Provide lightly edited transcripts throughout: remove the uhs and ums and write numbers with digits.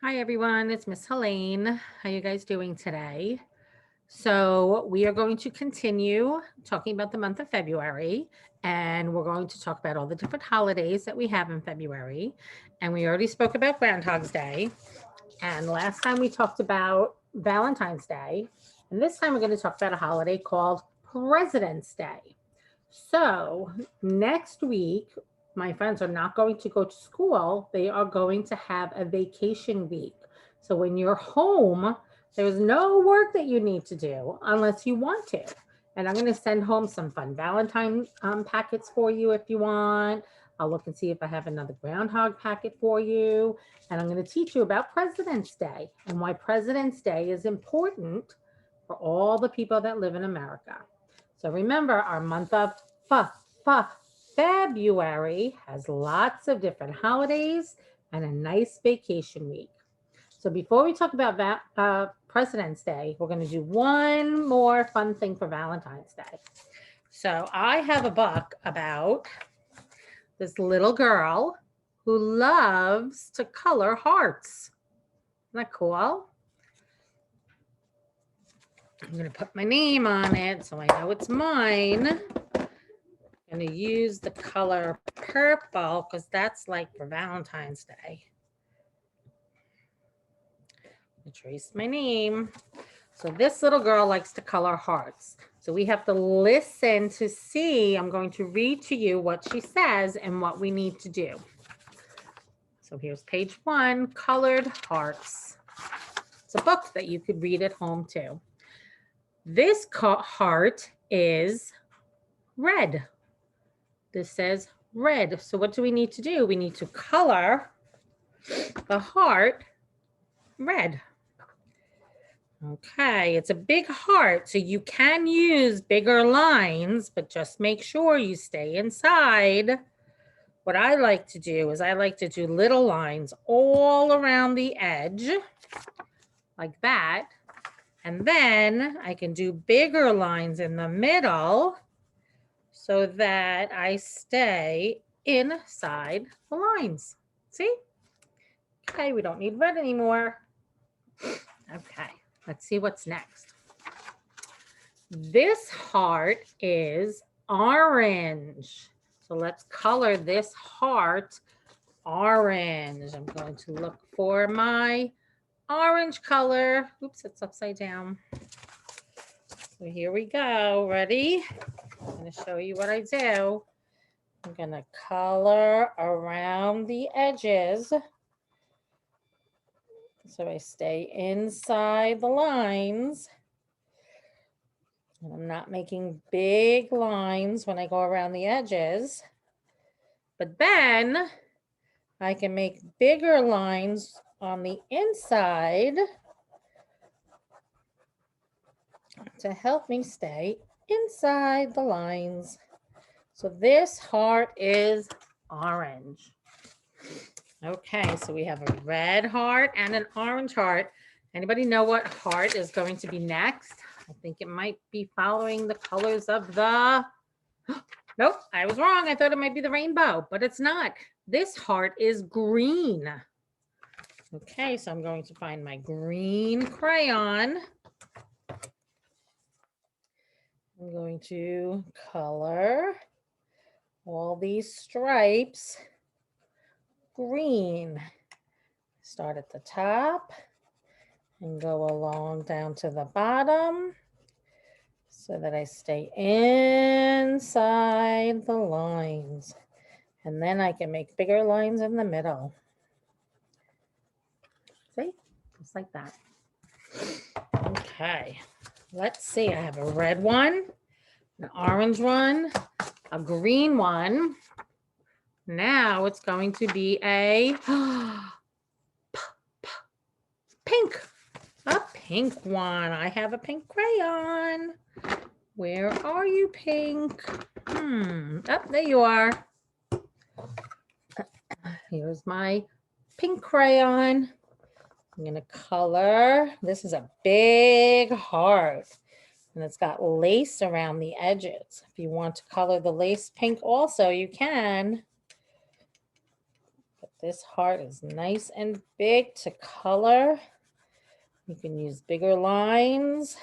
Hi everyone, it's Miss Helene. How you guys doing today? So we are going to continue talking about the month of February, and we're going to talk about all the different holidays that we have in February. And we already spoke about Groundhog's Day, and last time we talked about Valentine's Day, and this time we're going to talk about a holiday called President's Day. So next week, my friends are not going to go to school. They are going to have a vacation week. So when you're home, there's no work that you need to do unless you want to. And I'm going to send home some fun Valentine packets for you if you want. I'll look and see if I have another groundhog packet for you. And I'm going to teach you about President's Day and why President's Day is important for all the people that live in America. So remember, our month of F- F- February has lots of different holidays and a nice vacation week. So before we talk about President's Day, we're going to do one more fun thing for Valentine's Day. So I have a book about this little girl who loves to color hearts. Isn't that cool? I'm going to put my name on it so I know it's mine. I'm going to use the color purple because that's like for Valentine's Day. I traced my name. So this little girl likes to color hearts. So we have to listen to see. I'm going to read to you what she says and what we need to do. So here's page 1, Colored Hearts. It's a book that you could read at home too. This heart is red. This says red. So what do we need to do? We need to color the heart red. Okay, it's a big heart, so you can use bigger lines, but just make sure you stay inside. What I like to do is I like to do little lines all around the edge, like that. And then I can do bigger lines in the middle so that I stay inside the lines. See? Okay, we don't need red anymore. Okay, let's see what's next. This heart is orange. So let's color this heart orange. I'm going to look for my orange color. Oops, it's upside down. So here we go. Ready? I'm going to show you what I do. I'm going to color around the edges so I stay inside the lines. And I'm not making big lines when I go around the edges. But then I can make bigger lines on the inside to help me stay inside the lines. So this heart is orange. Okay, so we have a red heart and an orange heart. Anybody know what heart is going to be next? I think it might be following the colors of the... Nope, I was wrong. I thought it might be the rainbow, but it's not. This heart is green. Okay, so I'm going to find my green crayon. I'm going to color all these stripes green. Start at the top and go along down to the bottom so that I stay inside the lines. And then I can make bigger lines in the middle. See? Just like that. Okay. Let's see. I have a red one, an orange one, a green one. Now it's going to be a pink. A pink one. I have a pink crayon. Where are you, pink? Oh, there you are. Here's my pink crayon. I'm going to color. This is a big heart. And it's got lace around the edges. If you want to color the lace pink also, you can. But This heart is nice and big to color. You can use bigger lines.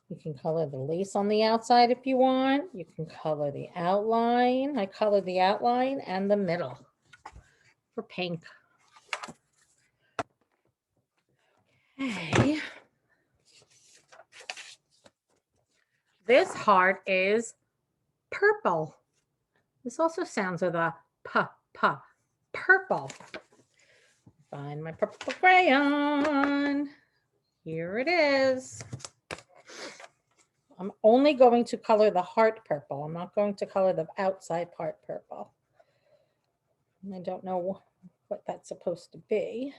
You can color the lace on the outside if you want. You can color the outline. I colored the outline and the middle for pink. Okay. This heart is purple. This also sounds with a p, purple. Find my purple crayon. Here it is. I'm only going to color the heart purple. I'm not going to color the outside part purple. I don't know what that's supposed to be.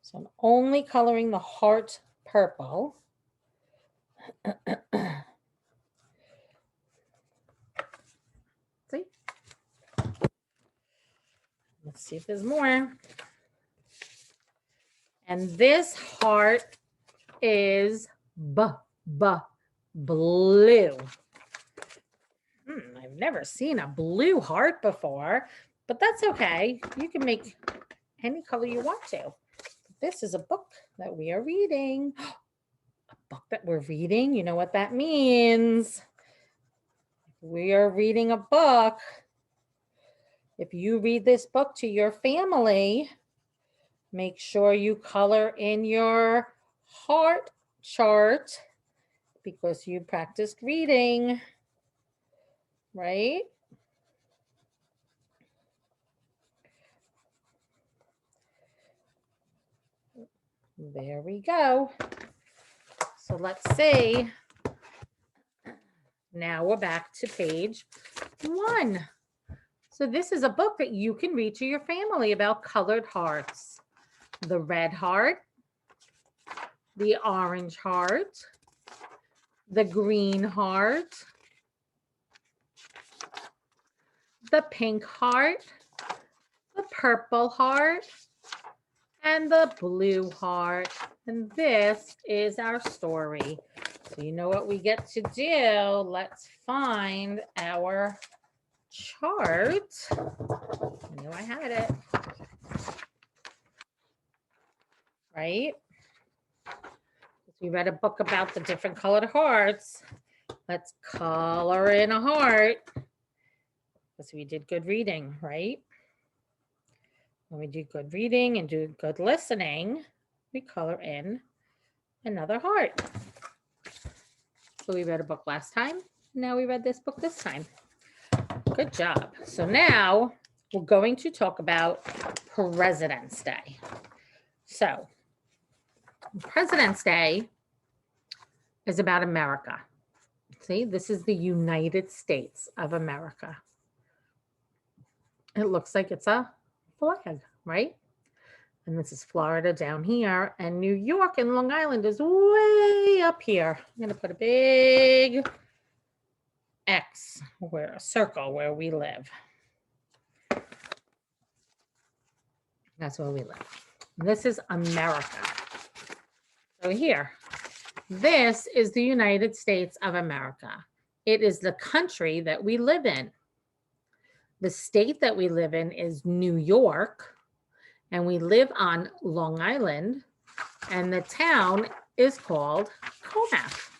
So I'm only coloring the heart purple. See? Let's see if there's more. And this heart is blue. I've never seen a blue heart before, but that's okay. You can make any color you want to. This is a book that we are reading. A book that we're reading, you know what that means. We are reading a book. If you read this book to your family, make sure you color in your heart chart because you practiced reading, right? There we go. So let's see. Now we're back to page 1. So this is a book that you can read to your family about colored hearts. The red heart, the orange heart, the green heart, the pink heart, the purple heart, and the blue heart. And this is our story. So you know what we get to do. Let's find our chart. I knew I had it. Right? We read a book about the different colored hearts. Let's color in a heart. Because we did good reading, right? When we do good reading and do good listening, we color in another heart. So we read a book last time. Now we read this book this time. Good job. So now we're going to talk about President's Day. So President's Day is about America. See, this is the United States of America. It looks like it's a flag, right? And this is Florida down here, and New York and Long Island is way up here. I'm going to put a big X, a circle where we live. That's where we live. This is America. So here, this is the United States of America. It is the country that we live in. The state that we live in is New York, and we live on Long Island, and the town is called Comac.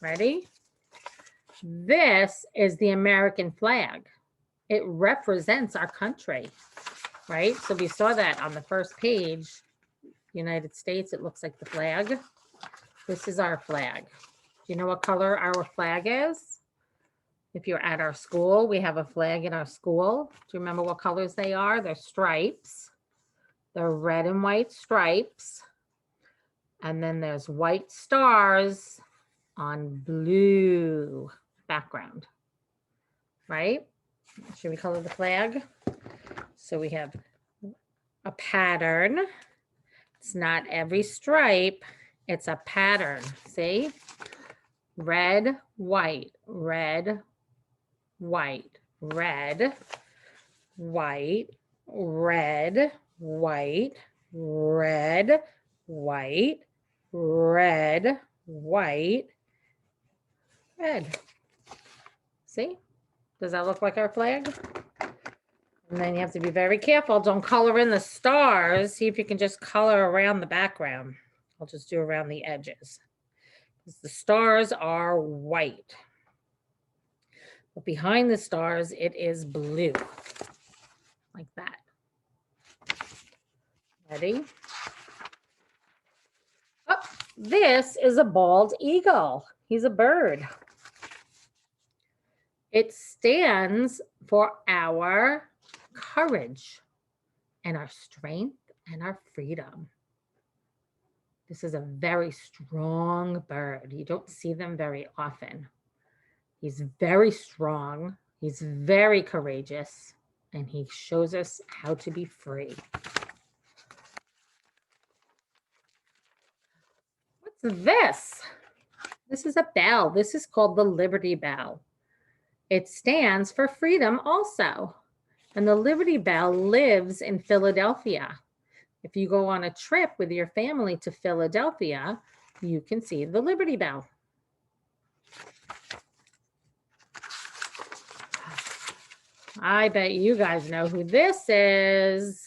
Ready? This is the American flag. It represents our country, right? So we saw that on the first page, United States, it looks like the flag. This is our flag. Do you know what color our flag is? If you're at our school, we have a flag in our school. Do you remember what colors they are? They're stripes. They're red and white stripes. And then there's white stars on blue background, right? Should we color the flag? So we have a pattern. It's not every stripe. It's a pattern. See? Red, white, red, white, red, white, red, white, red, white, red, white, red. See? Does that look like our flag? And then you have to be very careful. Don't color in the stars. See if you can just color around the background. I'll just do around the edges. The stars are white. But behind the stars, it is blue. Like that. Ready? Oh, this is a bald eagle. He's a bird. It stands for our courage and our strength and our freedom. This is a very strong bird. You don't see them very often. He's very strong. He's very courageous. And he shows us how to be free. What's this? This is a bell. This is called the Liberty Bell. It stands for freedom also. And the Liberty Bell lives in Philadelphia. If you go on a trip with your family to Philadelphia, you can see the Liberty Bell. I bet you guys know who this is.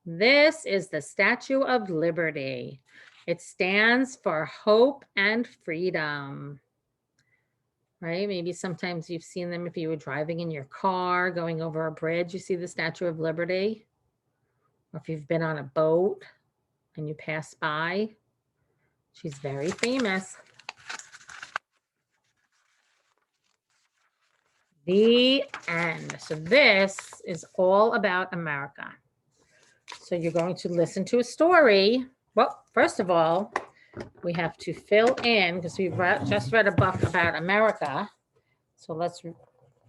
This is the Statue of Liberty. It stands for hope and freedom. Right? Maybe sometimes you've seen them if you were driving in your car, going over a bridge, you see the Statue of Liberty. Or if you've been on a boat and you pass by, she's very famous. The end. So this is all about America. So you're going to listen to a story. Well, first of all, we have to fill in because we just read a book about America. So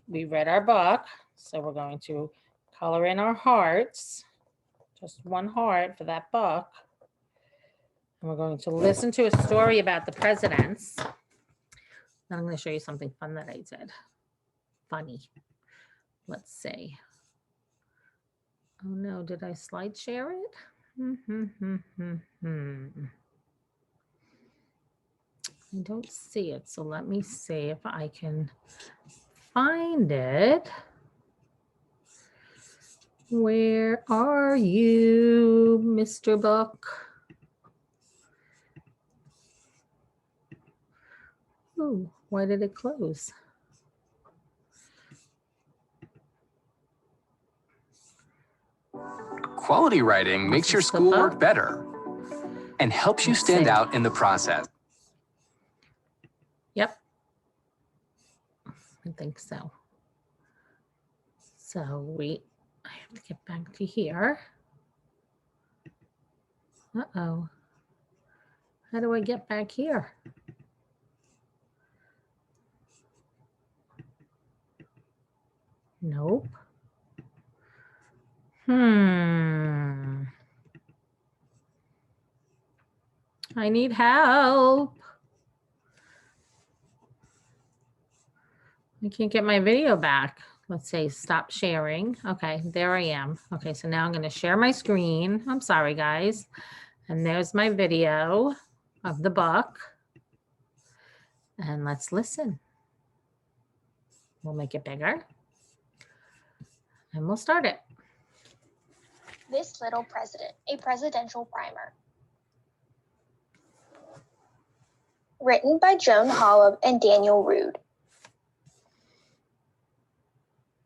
we read our book. So we're going to color in our hearts, just one heart for that book. And we're going to listen to a story about the presidents. Then I'm going to show you something fun that I did. Funny. Let's see. Oh no, did I slide share it? I don't see it, so let me see if I can find it. Where are you, Mr. Book? Oh, why did it close? Quality writing makes your schoolwork better and helps you stand out in the process. Yep. I think so. So I have to get back to here. Uh-oh. How do I get back here? Nope. I need help. I can't get my video back. Let's say stop sharing. Okay, there I am. Okay, so now I'm going to share my screen. I'm sorry, guys. And there's my video of the book. And let's listen. We'll make it bigger. And we'll start it. This Little President, a presidential primer. Written by Joan Holub and Daniel Rood.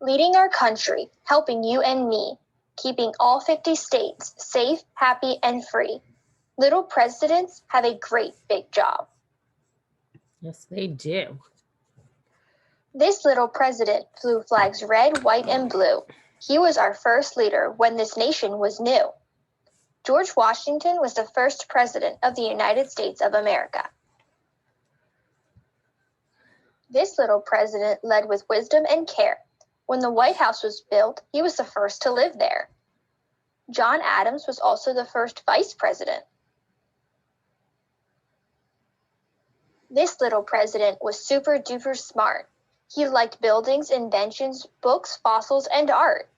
Leading our country, helping you and me, keeping all 50 states safe, happy, and free. Little presidents have a great big job. Yes, they do. This little president flew flags red, white, and blue. He was our first leader when this nation was new. George Washington was the first president of the United States of America. This little president led with wisdom and care. When the White House was built, he was the first to live there. John Adams was also the first vice president. This little president was super duper smart. He liked buildings, inventions, books, fossils, and art.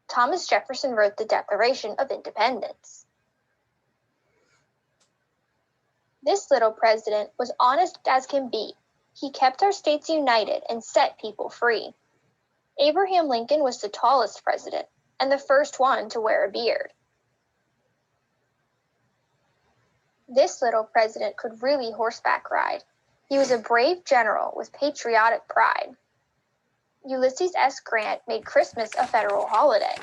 Thomas Jefferson wrote the Declaration of Independence. This little president was honest as can be. He kept our states united and set people free. Abraham Lincoln was the tallest president and the first one to wear a beard. This little president could really horseback ride. He was a brave general with patriotic pride. Ulysses S. Grant made Christmas a federal holiday.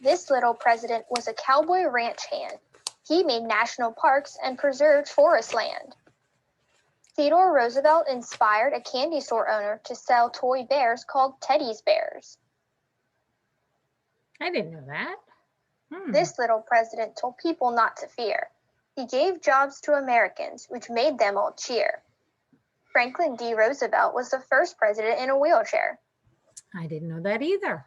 This little president was a cowboy ranch hand. He made national parks and preserved forest land. Theodore Roosevelt inspired a candy store owner to sell toy bears called Teddy's Bears. I didn't know that. This little president told people not to fear. He gave jobs to Americans, which made them all cheer. Franklin D. Roosevelt was the first president in a wheelchair. I didn't know that either.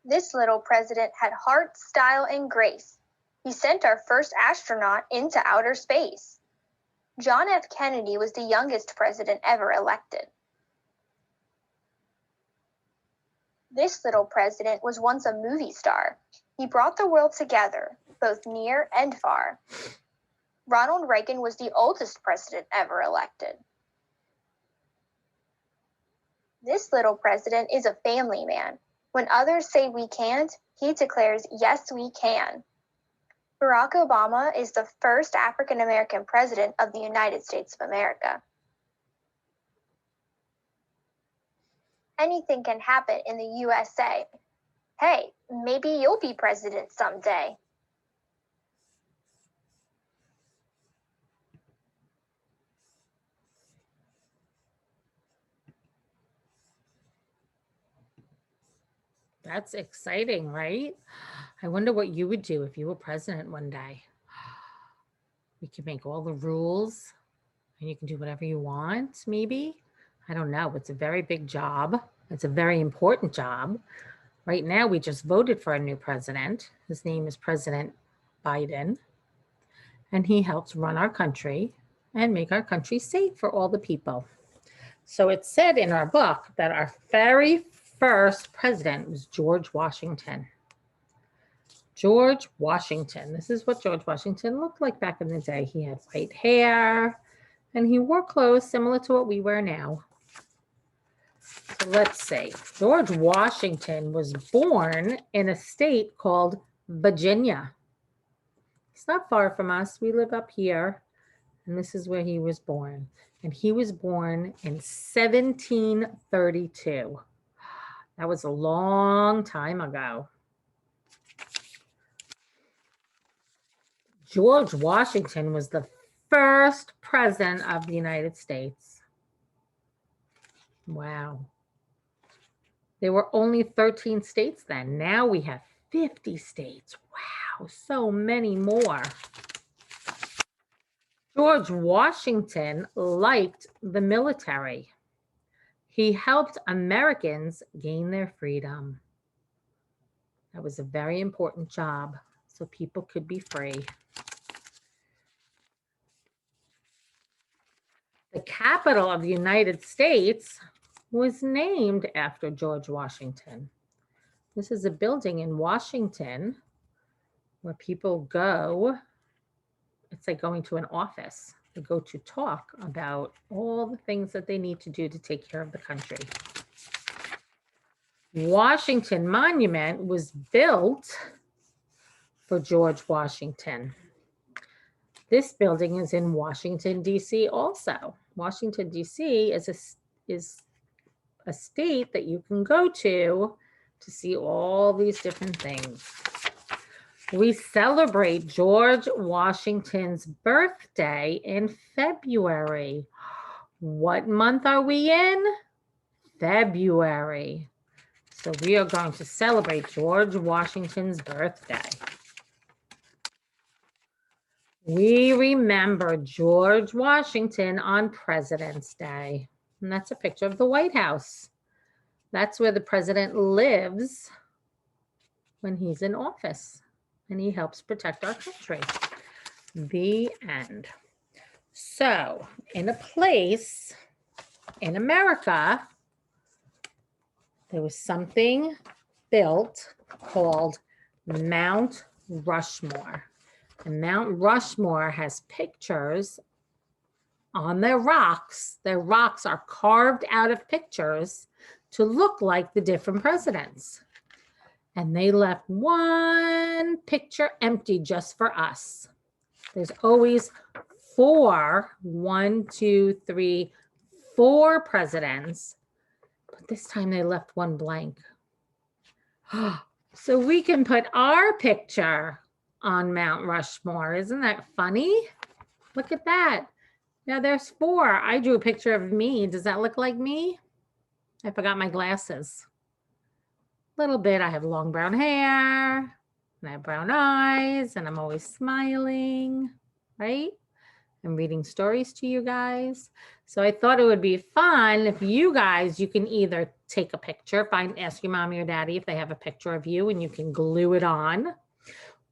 This little president had heart, style, and grace. He sent our first astronaut into outer space. John F. Kennedy was the youngest president ever elected. This little president was once a movie star. He brought the world together, both near and far. Ronald Reagan was the oldest president ever elected. This little president is a family man. When others say we can't, he declares, yes, we can. Barack Obama is the first African-American president of the United States of America. Anything can happen in the USA. Hey, maybe you'll be president someday. That's exciting, right? I wonder what you would do if you were president one day. We could make all the rules and you can do whatever you want, maybe. I don't know. It's a very big job. It's a very important job. Right now, we just voted for a new president. His name is President Biden. And he helps run our country and make our country safe for all the people. So it said in our book that our very first president was George Washington. George Washington. This is what George Washington looked like back in the day. He had white hair and he wore clothes similar to what we wear now. So let's see. George Washington was born in a state called Virginia. It's not far from us. We live up here. And this is where he was born. And he was born in 1732. That was a long time ago. George Washington was the first president of the United States. Wow. There were only 13 states then. Now we have 50 states. Wow, so many more. George Washington liked the military. He helped Americans gain their freedom. That was a very important job, so people could be free. The capital of the United States was named after George Washington. This is a building in Washington where people go. It's like going to an office. They go to talk about all the things that they need to do to take care of the country. Washington Monument was built for George Washington. This building is in Washington, D.C. also. Washington, D.C. is a state that you can go to see all these different things. We celebrate George Washington's birthday in February. What month are we in? February. So we are going to celebrate George Washington's birthday. We remember George Washington on President's Day. And that's a picture of the White House. That's where the president lives when he's in office. And he helps protect our country. The end. So, in a place in America, there was something built called Mount Rushmore. And Mount Rushmore has pictures on their rocks. Their rocks are carved out of pictures to look like the different presidents. And they left one picture empty just for us. There's always four presidents, but this time they left one blank. So we can put our picture on Mount Rushmore. Isn't that funny? Look at that. Now there's four. I drew a picture of me. Does that look like me? I forgot my glasses. A little bit. I have long brown hair and I have brown eyes and I'm always smiling, right? I'm reading stories to you guys. So I thought it would be fun if you can either take a picture, ask your mommy or daddy if they have a picture of you and you can glue it on,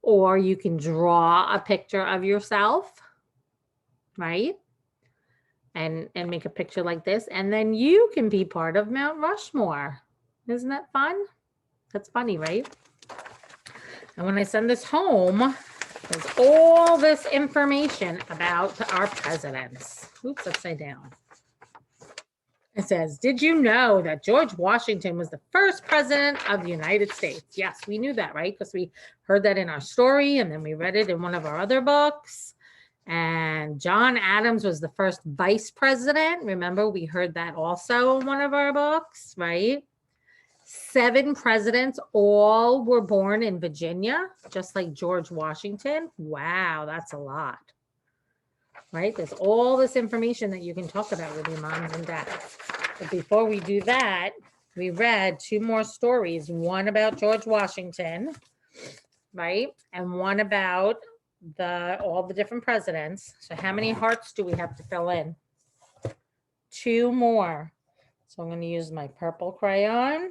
or you can draw a picture of yourself, right? And make a picture like this. And then you can be part of Mount Rushmore. Isn't that fun? That's funny, right? And when I send this home, there's all this information about our presidents. Oops, upside down. It says, did you know that George Washington was the first president of the United States? Yes, we knew that, right? Because we heard that in our story and then we read it in one of our other books. And John Adams was the first vice president. Remember, we heard that also in one of our books, right? 7 presidents, all were born in Virginia, just like George Washington. Wow, that's a lot, right? There's all this information that you can talk about with your moms and dads. But before we do that, we read 2 more stories, one about George Washington, right? And one about all the different presidents. So how many hearts do we have to fill in? 2 more. So I'm going to use my purple crayon.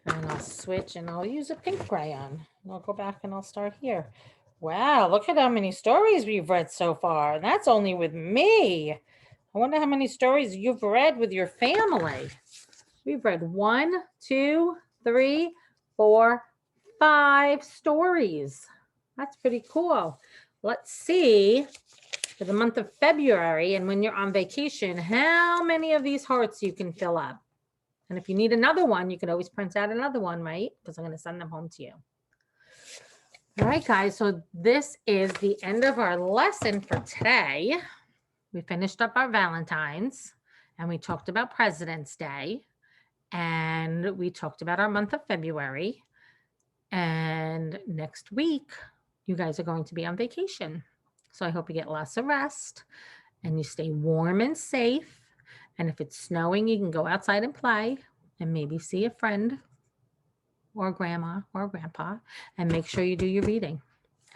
And I'll switch and I'll use a pink crayon. And I'll go back and I'll start here. Wow, look at how many stories we've read so far. That's only with me. I wonder how many stories you've read with your family. We've read 1, 2, 3, 4, 5 stories. That's pretty cool. Let's see for the month of February and when you're on vacation, how many of these hearts you can fill up. And if you need another one, you can always print out another one, right? Because I'm going to send them home to you. All right, guys. So this is the end of our lesson for today. We finished up our Valentine's and we talked about President's Day and we talked about our month of February. And next week, you guys are going to be on vacation. So I hope you get lots of rest and you stay warm and safe. And if it's snowing, you can go outside and play and maybe see a friend or grandma or grandpa and make sure you do your reading.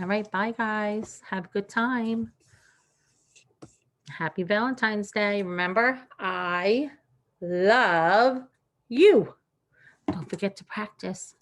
All right, bye guys. Have a good time. Happy Valentine's Day. Remember, I love you. Don't forget to practice.